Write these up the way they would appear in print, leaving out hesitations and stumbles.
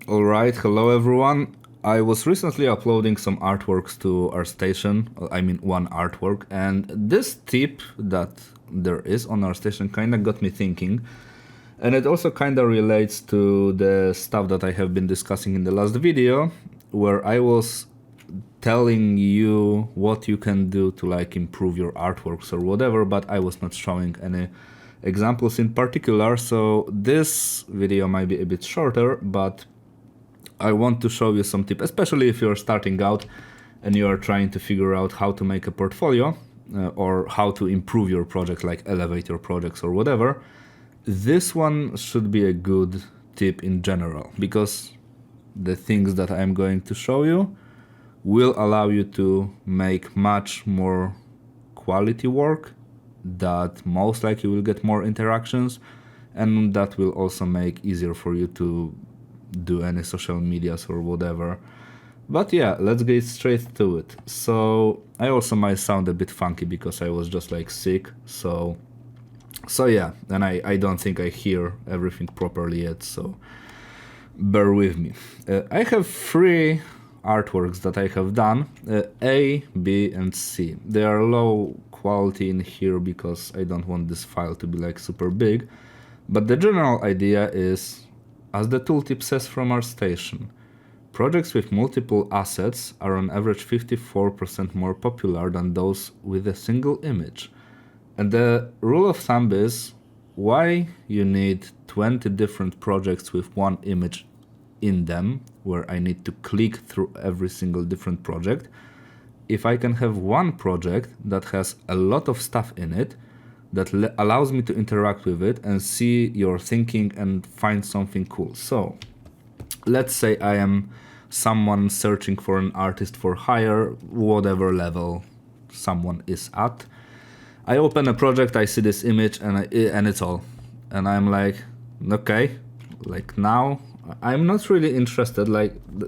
Alright, hello everyone. I was recently uploading some artworks to ArtStation, one artwork, and this tip that there is on ArtStation kinda got me thinking, and it also kinda relates to the stuff that I have been discussing in the last video, where I was telling you what you can do to improve your artworks or whatever, but I was not showing any examples in particular, so this video might be a bit shorter, but I want to show you some tips, especially if you're starting out and you are trying to figure out how to make a portfolio or how to improve your project, like elevate your projects or whatever. This one should be a good tip in general, because the things that I'm going to show you will allow you to make much more quality work that most likely will get more interactions, and that will also make easier for you to do any social medias or whatever. But yeah, let's get straight to it. So I also might sound a bit funky because I was just sick, so yeah, and I don't think I hear everything properly yet, so bear with me. I have three artworks that I have done, A, B and C. They are low quality in here because I don't want this file to be super big, but the general idea is, as the tooltip says from ArtStation, projects with multiple assets are on average 54% more popular than those with a single image. And the rule of thumb is, why you need 20 different projects with one image in them, where I need to click through every single different project, if I can have one project that has a lot of stuff in it, that allows me to interact with it and see your thinking and find something cool. So let's say I am someone searching for an artist for hire, whatever level someone is at. I open a project, I see this image, and it's all. And I'm like, okay, now I'm not really interested,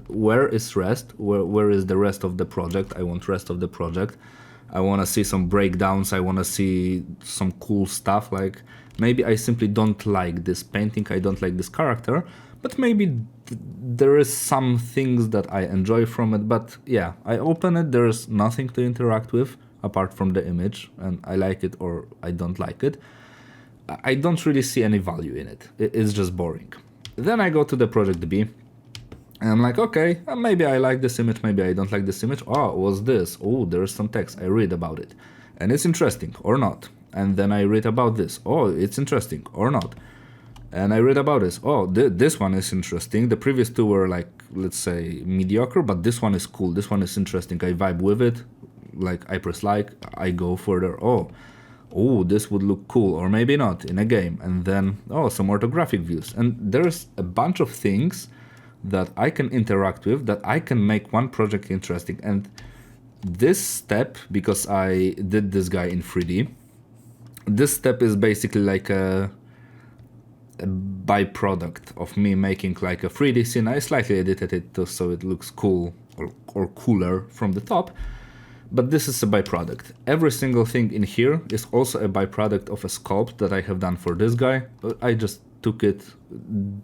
where is rest? Where is the rest of the project? I want rest of the project. I want to see some breakdowns, I want to see some cool stuff, maybe I simply don't like this painting, I don't like this character, but maybe there is some things that I enjoy from it. But yeah, I open it, there's nothing to interact with apart from the image, and I like it or I don't like it. I don't really see any value in it, it's just boring. Then I go to the project B, and I'm like, okay, maybe I like this image, maybe I don't like this image. Oh, what's this? Oh, there's some text. I read about it. And it's interesting or not. And then I read about this. Oh, it's interesting or not. And I read about this. Oh, this one is interesting. The previous two were let's say, mediocre, but this one is cool. This one is interesting. I vibe with it. I press I go further. Oh, this would look cool, or maybe not in a game. And then, some orthographic views. And there's a bunch of things that I can interact with, that I can make one project interesting. And this step, because I did this guy in 3D, this step is basically a byproduct of me making a 3D scene. I slightly edited it so it looks cool or cooler from the top, but this is a byproduct. Every single thing in here is also a byproduct of a sculpt that I have done for this guy. I just took it,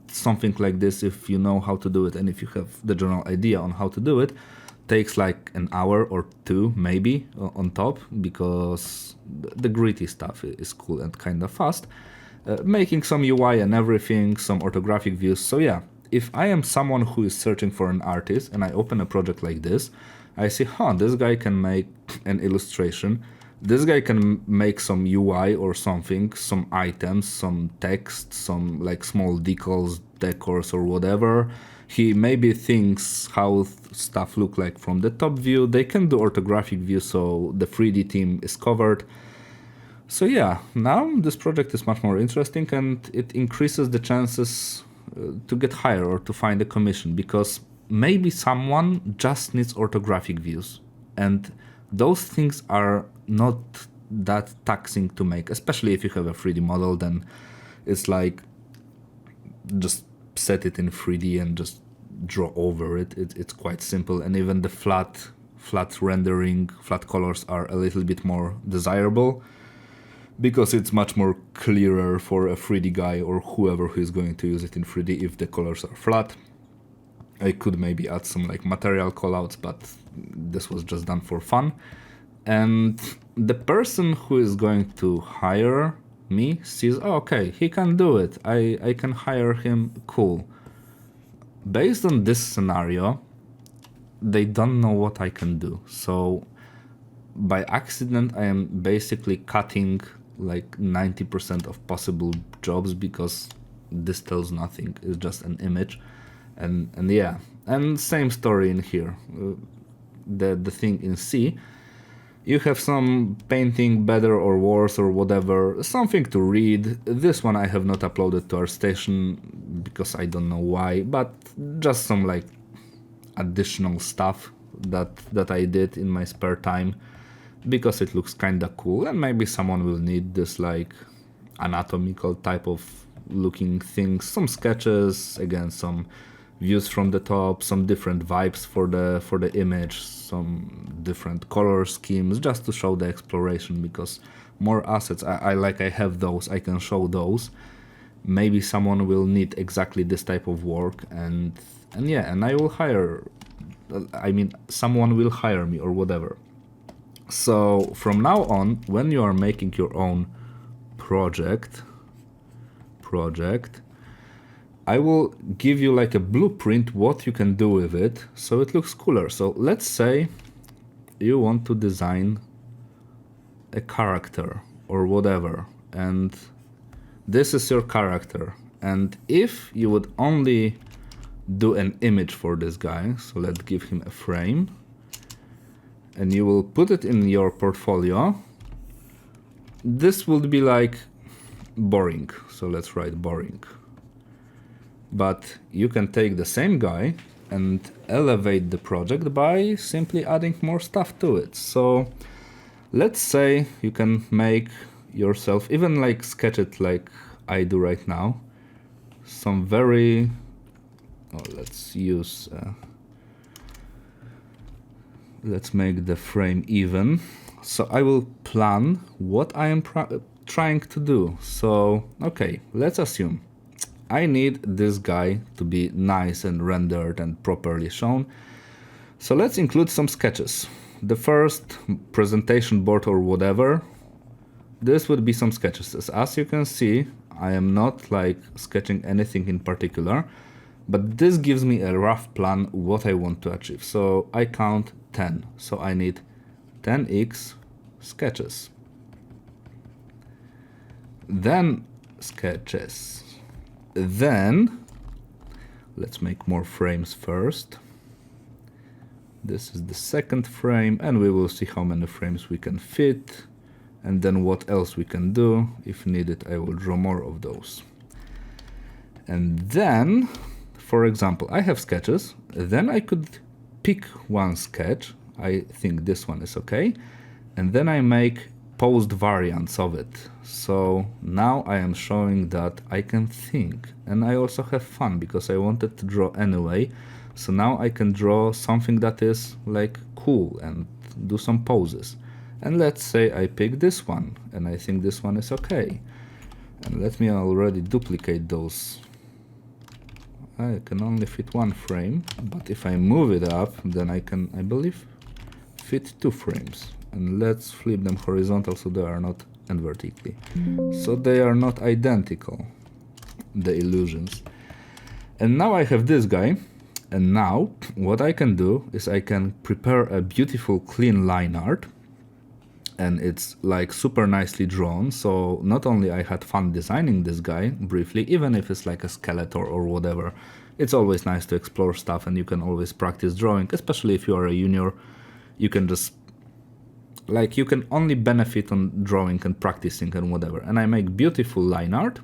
something like this, if you know how to do it and if you have the general idea on how to do it, takes an hour or two maybe on top, because the gritty stuff is cool and kind of fast. Making some UI and everything, some orthographic views. So yeah, if I am someone who is searching for an artist and I open a project like this, I see, this guy can make an illustration, this guy can make some UI or something, some items, some text, some small decals, decors or whatever. He maybe thinks how stuff look like from the top view. They can do orthographic view, so the 3D team is covered. So yeah, now this project is much more interesting, and it increases the chances to get hired or to find a commission, because maybe someone just needs orthographic views, and those things are not that taxing to make, especially if you have a 3D model. Then it's just set it in 3D and just draw over it. It's quite simple, and even the flat rendering, flat colors are a little bit more desirable, because it's much more clearer for a 3D guy or whoever who is going to use it in 3D if the colors are flat. I could maybe add some like material callouts, but this was just done for fun. And the person who is going to hire me sees, oh, okay, he can do it. I can hire him, cool. Based on this scenario, they don't know what I can do. So by accident, I am basically cutting like 90% of possible jobs because this tells nothing. It's just an image. And yeah, and same story in here. The thing in C, you have some painting better or worse or whatever, something to read. This one I have not uploaded to our station because I don't know why, but just some like additional stuff that I did in my spare time because it looks kinda cool and maybe someone will need this like anatomical type of looking things, some sketches, again some views from the top, some different vibes for the image, some different color schemes just to show the exploration because more assets I have those, I can show those. Maybe someone will need exactly this type of work and yeah, and I will hire, I mean someone will hire me or whatever. So from now on, when you are making your own project, I will give you like a blueprint what you can do with it so it looks cooler. So let's say you want to design a character or whatever, and this is your character. And if you would only do an image for this guy, so let's give him a frame, and you will put it in your portfolio, this would be like boring. So let's write boring. But you can take the same guy and elevate the project by simply adding more stuff to it. So let's say you can make yourself, even like sketch it like I do right now, some very, let's use, let's make the frame even. So I will plan what I am trying to do. So, okay, let's assume I need this guy to be nice and rendered and properly shown. So let's include some sketches. The first presentation board or whatever, this would be some sketches. As you can see, I am not like sketching anything in particular, but this gives me a rough plan what I want to achieve. So I count 10. So I need 10x sketches. Then sketches. Then let's make more frames first. This is the second frame, and we will see how many frames we can fit, and then what else we can do. If needed, I will draw more of those. And then, for example, I have sketches. Then I could pick one sketch. I think this one is okay. And then I make posed variants of it. So now I am showing that I can think, and I also have fun because I wanted to draw anyway. So now I can draw something that is like cool and do some poses. And let's say I pick this one and I think this one is okay. And let me already duplicate those. I can only fit one frame, but if I move it up, then I can, I believe, fit 2 frames. And let's flip them horizontal so they are not, and vertically, so they are not identical, the illusions. And now I have this guy, and now what I can do is I can prepare a beautiful clean line art, and it's like super nicely drawn. So not only I had fun designing this guy briefly, even if it's like a skeleton or whatever, it's always nice to explore stuff, and you can always practice drawing, especially if you are a junior. You can just like, you can only benefit on drawing and practicing and whatever. And I make beautiful line art,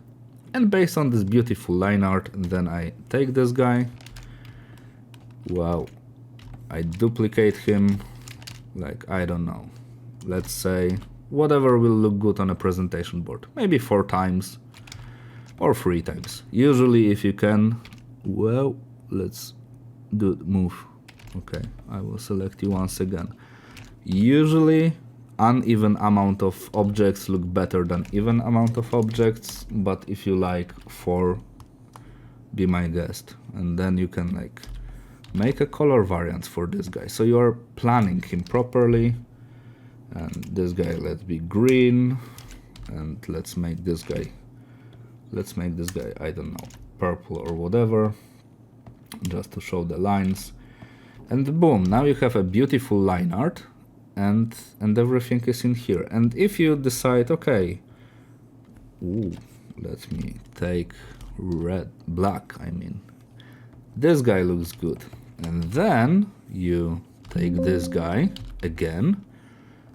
and based on this beautiful line art, then I take this guy, wow, I duplicate him, like, I don't know, let's say whatever will look good on a presentation board, maybe 4 times or 3 times. Usually if you can, well, let's do move. Okay, I will select you once again. Usually uneven amount of objects look better than even amount of objects, but if you like 4, be my guest, and then you can like make a color variant for this guy. So you are planning him properly. And this guy, let's be green. And let's make this guy, I don't know, purple or whatever, just to show the lines. And boom, now you have a beautiful line art, and everything is in here. And if you decide, okay, let me take black, I mean, this guy looks good. And then you take this guy again,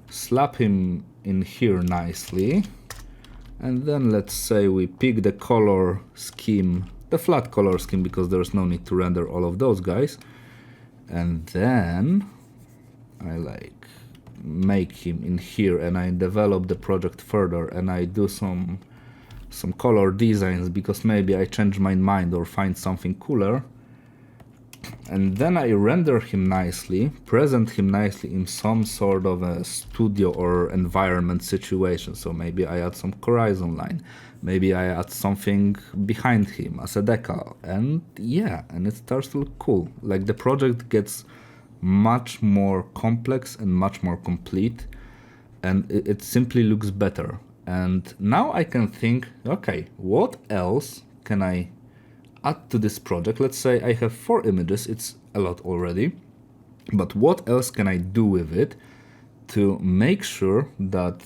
slap him in here nicely, and then let's say we pick the color scheme, the flat color scheme, because there's no need to render all of those guys. And then I like make him in here, and I develop the project further, and I do some color designs because maybe I change my mind or find something cooler. And then I render him nicely, present him nicely in some sort of a studio or environment situation. So maybe I add some horizon line, maybe I add something behind him as a decal, and yeah, and it starts to look cool. Like the project gets much more complex and much more complete, and it simply looks better. And now I can think, okay, what else can I add to this project? Let's say I have 4 images, it's a lot already, but what else can I do with it to make sure that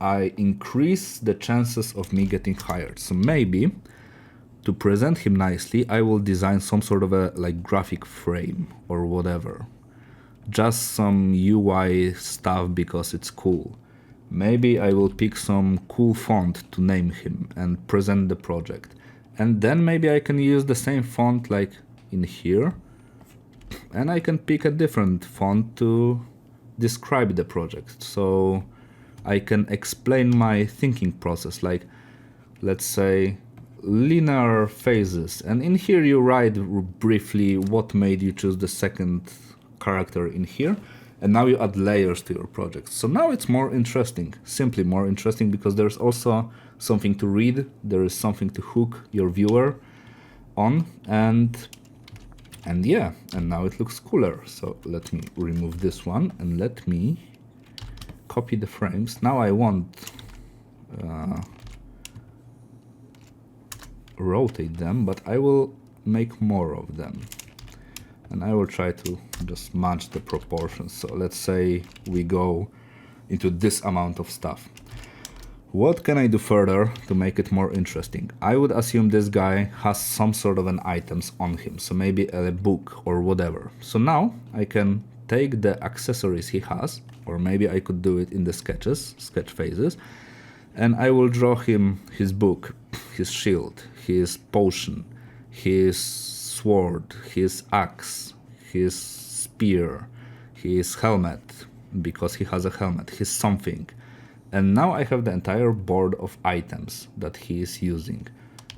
I increase the chances of me getting hired? So maybe to present him nicely, I will design some sort of a like graphic frame or whatever, just some UI stuff because it's cool. Maybe I will pick some cool font to name him and present the project. And then maybe I can use the same font like in here, and I can pick a different font to describe the project. So I can explain my thinking process, like let's say linear phases. And in here you write briefly what made you choose the second character in here. And now you add layers to your project. So now it's more interesting, simply more interesting, because there's also something to read, there is something to hook your viewer on, and yeah, and now it looks cooler. So let me remove this one and let me copy the frames. Now I won't rotate them, but I will make more of them. And I will try to just match the proportions. So let's say we go into this amount of stuff. What can I do further to make it more interesting? I would assume this guy has some sort of an items on him. So maybe a book or whatever. So now I can take the accessories he has, or maybe I could do it in the sketch phases. And I will draw him his book, his shield, his potion, his sword, his axe, his spear, his helmet, because he has a helmet, his something. And now I have the entire board of items that he is using.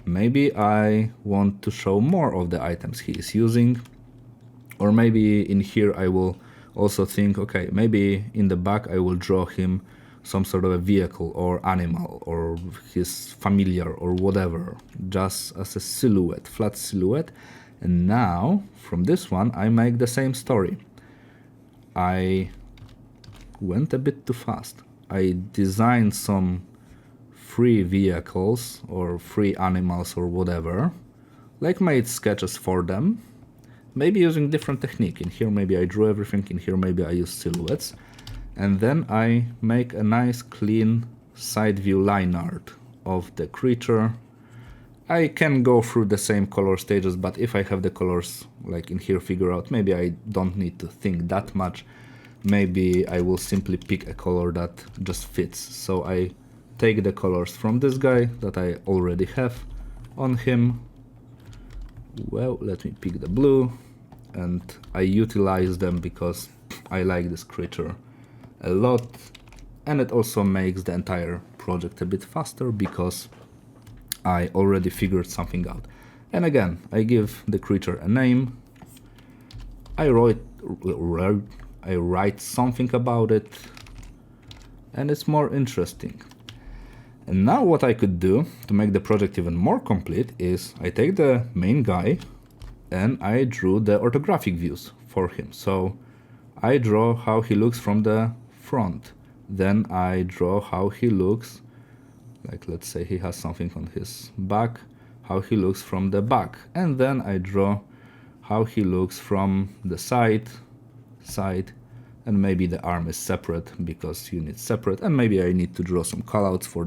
Maybe I want to show more of the items he is using, or maybe in here I will also think, okay, maybe in the back I will draw him some sort of a vehicle or animal or his familiar or whatever, just as a silhouette, flat silhouette. And now from this one I make the same story. I went a bit too fast. I designed some free vehicles or free animals or whatever, like made sketches for them, maybe using different technique. In here maybe I drew everything, in here maybe I use silhouettes. And then I make a nice clean side view line art of the creature. I can go through the same color stages, but if I have the colors like in here figure out, maybe I don't need to think that much. Maybe I will simply pick a color that just fits. So I take the colors from this guy that I already have on him. Well, let me pick the blue, and I utilize them because I like this creature a lot, and it also makes the entire project a bit faster because I already figured something out. And again, I give the creature a name, I write something about it, and it's more interesting. And now what I could do to make the project even more complete is I take the main guy and I drew the orthographic views for him. So I draw how he looks from the front. Then I draw how he looks, like let's say he has something on his back, how he looks from the back. And then I draw how he looks from the side, and maybe the arm is separate because you need separate, and maybe I need to draw some callouts for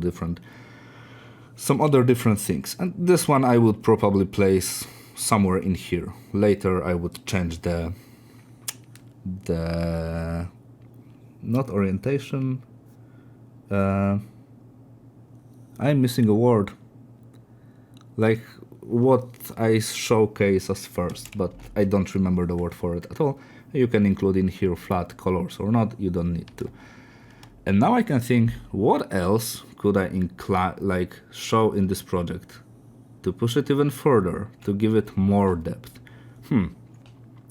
some other different things. And this one I would probably place somewhere in here. Later I would change the not orientation, I'm missing a word, like what I showcase as first, but I don't remember the word for it at all. You can include in here flat colors or not, you don't need to. And now I can think, what else could I show in this project to push it even further, to give it more depth?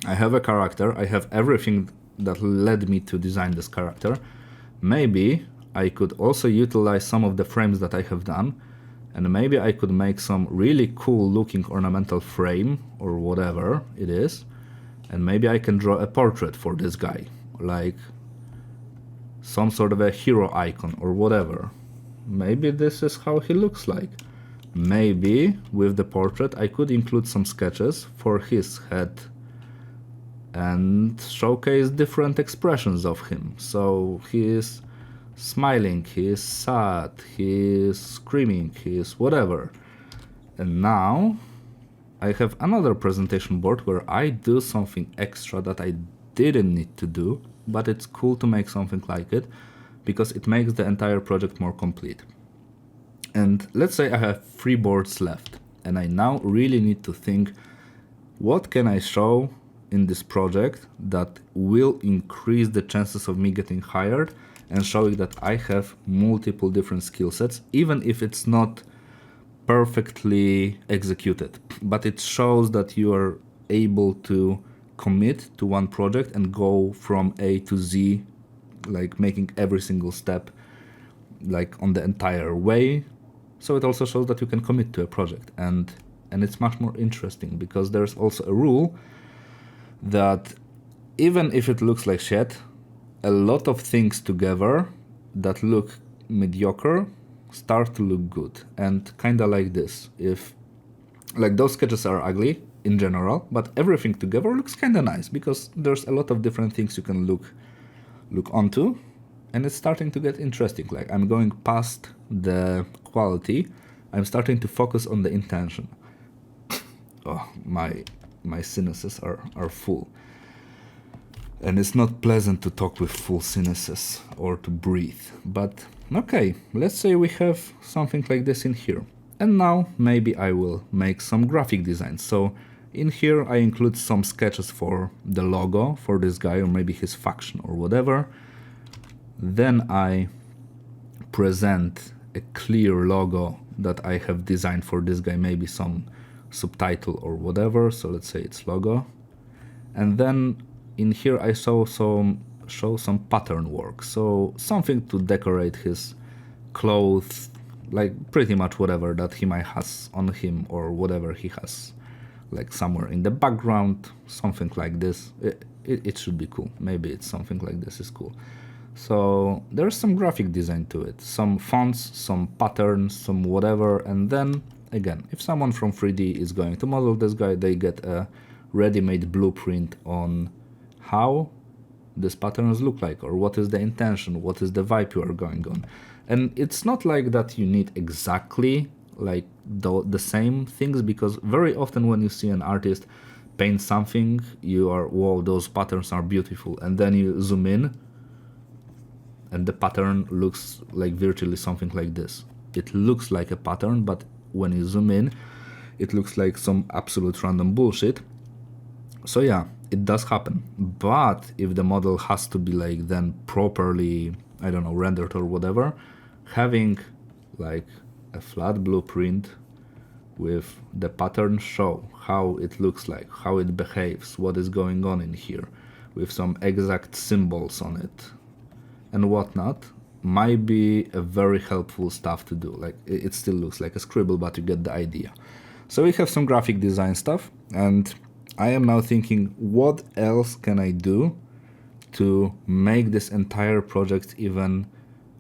I have a character, I have everything that led me to design this character. Maybe I could also utilize some of the frames that I have done, and maybe I could make some really cool looking ornamental frame or whatever it is, and maybe I can draw a portrait for this guy, like some sort of a hero icon or whatever. Maybe this is how he looks like. Maybe with the portrait I could include some sketches for his head and showcase different expressions of him. So he is smiling, he is sad, he is screaming, he is whatever. And now I have another presentation board where I do something extra that I didn't need to do, but it's cool to make something like it because it makes the entire project more complete. And let's say I have 3 boards left and I now really need to think, what can I show in this project that will increase the chances of me getting hired and showing that I have multiple different skill sets, even if it's not perfectly executed, but it shows that you are able to commit to one project and go from A to Z, like making every single step like on the entire way. So it also shows that you can commit to a project, and it's much more interesting because there's also a rule that even if it looks like shit, a lot of things together that look mediocre start to look good. And kinda like this, if like those sketches are ugly in general, but everything together looks kinda nice because there's a lot of different things you can look onto, and it's starting to get interesting. Like I'm going past the quality, I'm starting to focus on the intention. Oh, my sinuses are full. And it's not pleasant to talk with full sinuses or to breathe. But okay, let's say we have something like this in here. And now maybe I will make some graphic design. So in here I include some sketches for the logo for this guy, or maybe his faction or whatever. Then I present a clear logo that I have designed for this guy, maybe some subtitle or whatever. So let's say it's logo. And then in here I show some pattern work, so something to decorate his clothes, like pretty much whatever that he might has on him or whatever he has like somewhere in the background, something like this. It should be cool. Maybe it's something like this is cool. So there's some graphic design to it, some fonts, some patterns, some whatever. And then again, if someone from 3D is going to model this guy, they get a ready-made blueprint on how these patterns look like, or what is the intention, what is the vibe you are going on. And it's not like that you need exactly like the same things, because very often when you see an artist paint something, you are, whoa, those patterns are beautiful, and then you zoom in and the pattern looks like virtually something like this. It looks like a pattern, but when you zoom in, it looks like some absolute random bullshit. So yeah, it does happen. But if the model has to be like then properly, I don't know, rendered or whatever, having like a flat blueprint with the pattern show how it looks like, how it behaves, what is going on in here, with some exact symbols on it and whatnot, might be a very helpful stuff to do. Like it still looks like a scribble, but you get the idea. So we have some graphic design stuff, and I am now thinking, what else can I do to make this entire project even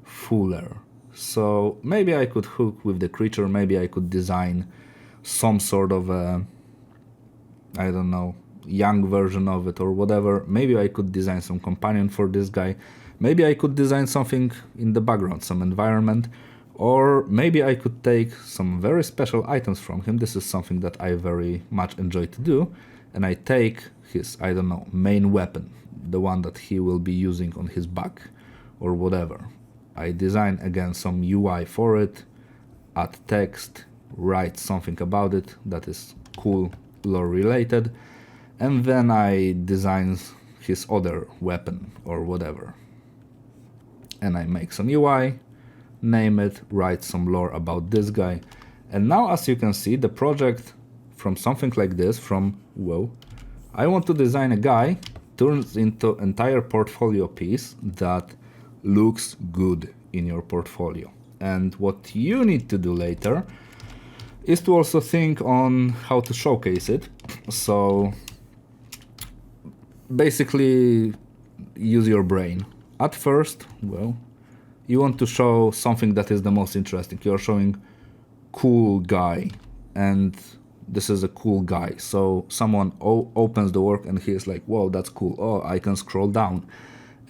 fuller? So maybe I could hook with the creature, maybe I could design some sort of a, I don't know, young version of it or whatever. Maybe I could design some companion for this guy. Maybe I could design something in the background, some environment, or maybe I could take some very special items from him. This is something that I very much enjoy to do. And I take his, I don't know, main weapon, the one that he will be using on his back or whatever. I design again some UI for it, add text, write something about it that is cool, lore related, and then I design his other weapon or whatever. And I make some UI, name it, write some lore about this guy. And now, as you can see, the project from something like this, from, whoa, I want to design a guy, turns into entire portfolio piece that looks good in your portfolio. And what you need to do later is to also think on how to showcase it. So basically use your brain. At first, well, you want to show something that is the most interesting. You're showing cool guy, and this is a cool guy. So someone opens the work and he's like, whoa, that's cool. Oh, I can scroll down.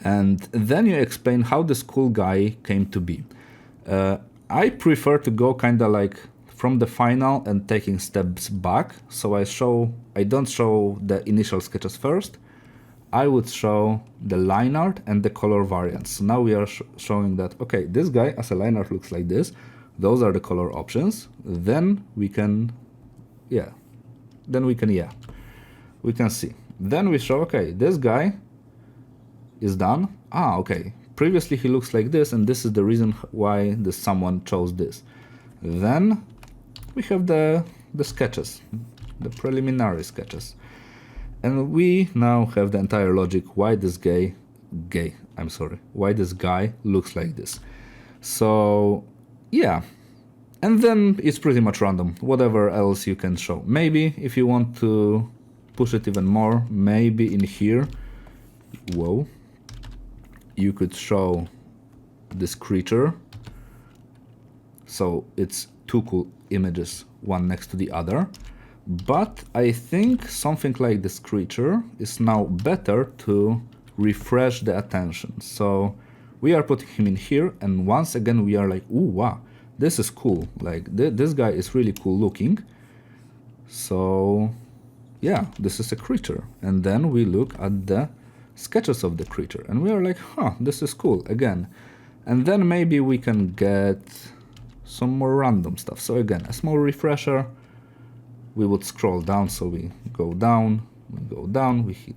And then you explain how this cool guy came to be. I prefer to go kind of like from the final and taking steps back. So I don't show the initial sketches first. I would show the line art and the color variants. So now we are showing that, okay, this guy as a line art looks like this. Those are the color options. Then we can, we can see. Then we show, okay, this guy is done. Ah, okay. Previously he looks like this, and this is the reason why someone chose this. Then we have the sketches, the preliminary sketches. And we now have the entire logic why this guy looks like this. So yeah, and then it's pretty much random, whatever else you can show. Maybe if you want to push it even more, maybe in here, whoa, you could show this creature. So it's two cool images, one next to the other. But I think something like this creature is now better to refresh the attention. So we are putting him in here, and once again we are like, ooh, wow, this is cool. Like this guy is really cool looking. So yeah, this is a creature. And then we look at the sketches of the creature and we are like, huh, this is cool again. And then maybe we can get some more random stuff. So again, a small refresher. We would scroll down, so we go down,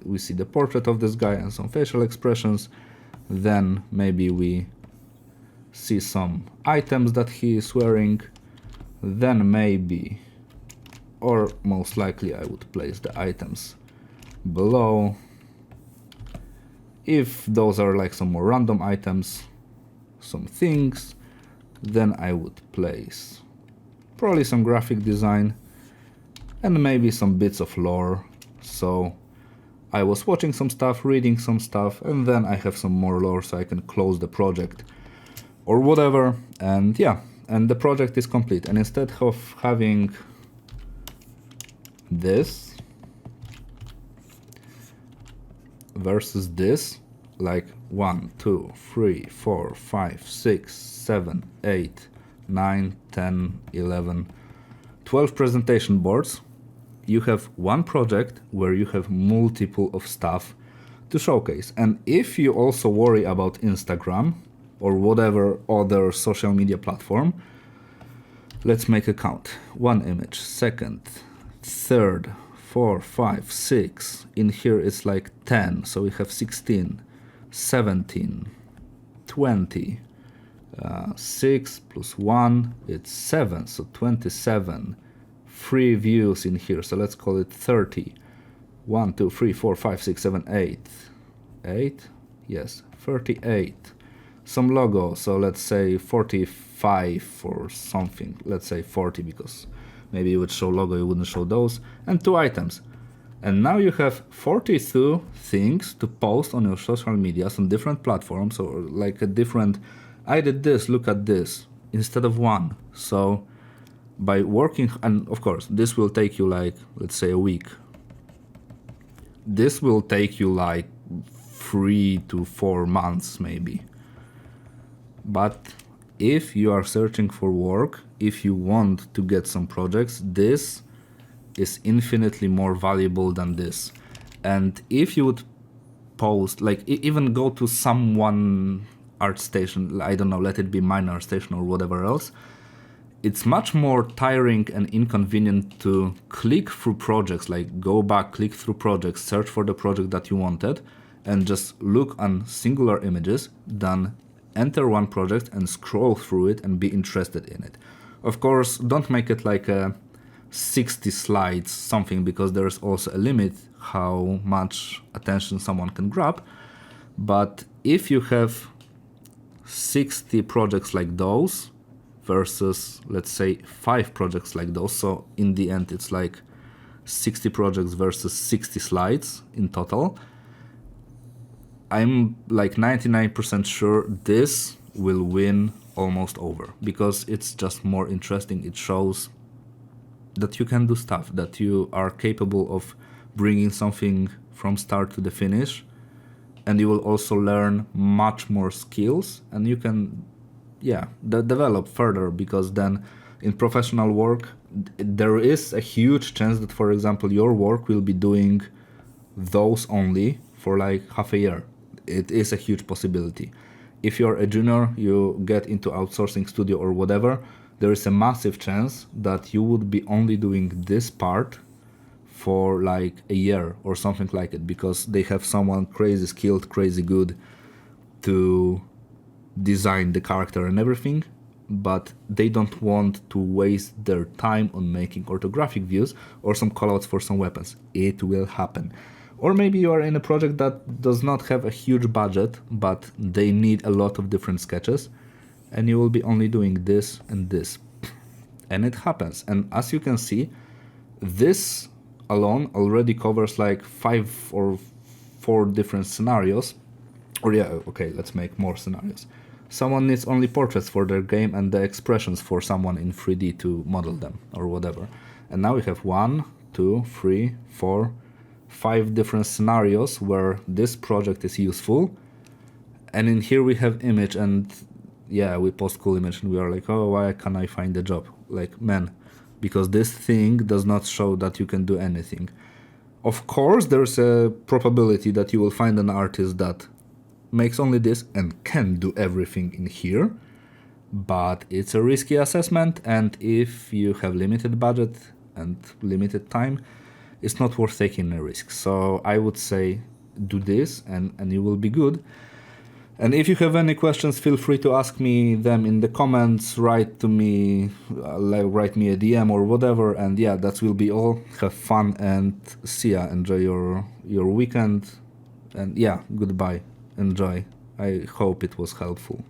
we see the portrait of this guy and some facial expressions. Then maybe we see some items that he is wearing. Then maybe, or most likely, I would place the items below. If those are like some more random items, some things, then I would place probably some graphic design and maybe some bits of lore. So I was watching some stuff, reading some stuff, and then I have some more lore so I can close the project or whatever. And yeah, and the project is complete. And instead of having this versus this, like 1, 2, 3, 4, 5, 6, 7, 8, 9, 10, 11, 12 presentation boards, you have one project where you have multiple of stuff to showcase. And if you also worry about Instagram or whatever other social media platform, let's make a count. One image, second, third, 4, 5, 6. In here it's like 10, so we have 16, 17, 20, 6 plus 1, it's 7, so 27. 3 views in here, so let's call it 30. 1, 2, 3, 4, 5, 6, 7, 8. 8? Yes, 38. Some logo, so let's say 45 or something. Let's say 40 because maybe you would show logo, you wouldn't show those. And 2 items. And now you have 42 things to post on your social medias on different platforms, or like a different, I did this, look at this, instead of one. So by working, and of course, this will take you like, let's say a week. This will take you like 3 to 4 months maybe. But if you are searching for work, if you want to get some projects, this is infinitely more valuable than this. And if you would post, like even go to someone art station, I don't know, let it be mine art station or whatever else, it's much more tiring and inconvenient to click through projects, like go back, click through projects, search for the project that you wanted, and just look on singular images than enter one project and scroll through it and be interested in it. Of course, don't make it like a 60 slides something, because there's also a limit how much attention someone can grab. But if you have 60 projects like those versus, let's say, 5 projects like those, so in the end it's like 60 projects versus 60 slides in total, I'm like 99% sure this will win almost over, because it's just more interesting. It shows that you can do stuff, that you are capable of bringing something from start to the finish, and you will also learn much more skills, and you can develop further, because then in professional work there is a huge chance that, for example, your work will be doing those only for like half a year. It is a huge possibility. If you're a junior, you get into outsourcing studio or whatever, there is a massive chance that you would be only doing this part for like a year or something like it, because they have someone crazy skilled, crazy good to design the character and everything, but they don't want to waste their time on making orthographic views or some callouts for some weapons. It will happen. Or maybe you are in a project that does not have a huge budget, but they need a lot of different sketches, and you will be only doing this and this. And it happens. And as you can see, this alone already covers like 5 or 4 different scenarios. Or okay, let's make more scenarios. Someone needs only portraits for their game and the expressions for someone in 3D to model them or whatever. And now we have 1, 2, 3, 4, 5 different scenarios where this project is useful. And in here we have image, and we post cool image, and we are like, oh, why can't I find a job? Like, man, because this thing does not show that you can do anything. Of course, there's a probability that you will find an artist that makes only this and can do everything in here, but it's a risky assessment, and if you have limited budget and limited time, it's not worth taking a risk. So I would say do this and you will be good. And if you have any questions, feel free to ask me them in the comments, write me a DM or whatever, and that will be all. Have fun and see ya. Enjoy your weekend, and goodbye. Enjoy. I hope it was helpful.